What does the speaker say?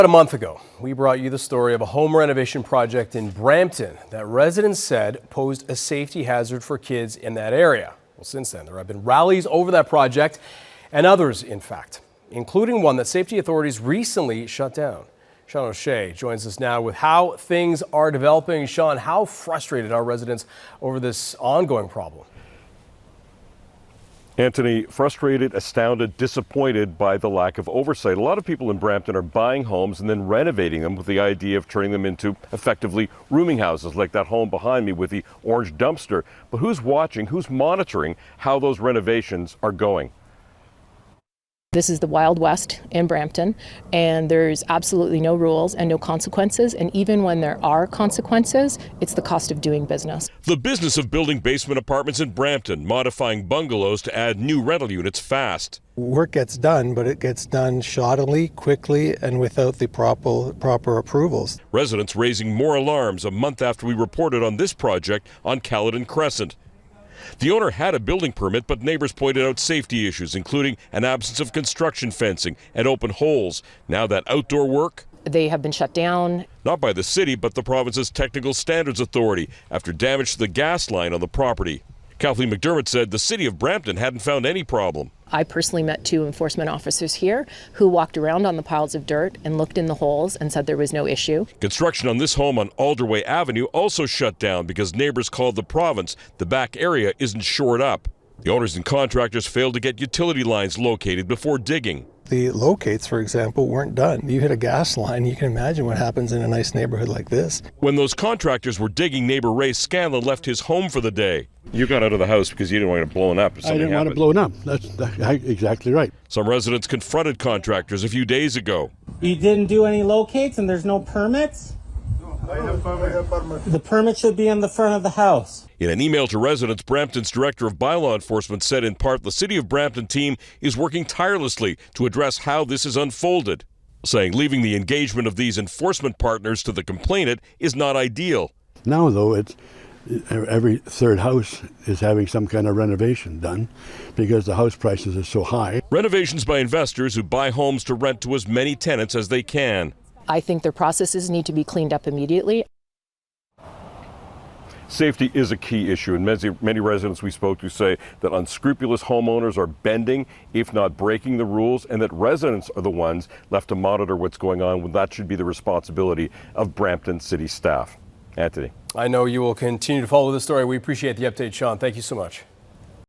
About a month ago, we brought you the story of a home renovation project in Brampton that residents said posed a safety hazard for kids in that area. Well, since then, there have been rallies over that project and others, in fact, including one that safety authorities recently shut down. Sean O'Shea joins us now with how things are developing. Sean, how frustrated are residents over this ongoing problem? Anthony, frustrated, astounded, disappointed by the lack of oversight. A lot of people in Brampton are buying homes and then renovating them with the idea of turning them into effectively rooming houses, like that home behind me with the orange dumpster. But who's watching, who's monitoring how those renovations are going? This is the Wild West in Brampton, and there's absolutely no rules and no consequences. And even when there are consequences, it's the cost of doing business. The business of building basement apartments in Brampton, modifying bungalows to add new rental units fast. Work gets done, but it gets done shoddily, quickly, and without the proper approvals. Residents raising more alarms a month after we reported on this project on Caledon Crescent. The owner had a building permit, but neighbors pointed out safety issues, including an absence of construction fencing and open holes. Now that outdoor work, they have been shut down. Not by the city, but the province's Technical Standards Authority after damage to the gas line on the property. Kathleen McDermott said the city of Brampton hadn't found any problem. I personally met 2 enforcement officers here who walked around on the piles of dirt and looked in the holes and said there was no issue. Construction on this home on Alderway Avenue also shut down because neighbors called the province the back area isn't shored up. The owners and contractors failed to get utility lines located before digging. The locates, for example, weren't done. You hit a gas line, you can imagine what happens in a nice neighborhood like this. When those contractors were digging, neighbor Ray Scanlon left his home for the day. You got out of the house because you didn't want it blown up. I didn't want it blown up. That's exactly right. Some residents confronted contractors a few days ago. You didn't do any locates and there's no permits? The permit should be in the front of the house. In an email to residents, Brampton's director of bylaw enforcement said in part the City of Brampton team is working tirelessly to address how this is unfolded, saying leaving the engagement of these enforcement partners to the complainant is not ideal. Now, though, it's every third house is having some kind of renovation done because the house prices are so high. Renovations by investors who buy homes to rent to as many tenants as they can. I think their processes need to be cleaned up immediately. Safety is a key issue, and many residents we spoke to say that unscrupulous homeowners are bending, if not breaking the rules, and that residents are the ones left to monitor what's going on when that should be the responsibility of Brampton City staff. Anthony. I know you will continue to follow this story. We appreciate the update, Sean. Thank you so much.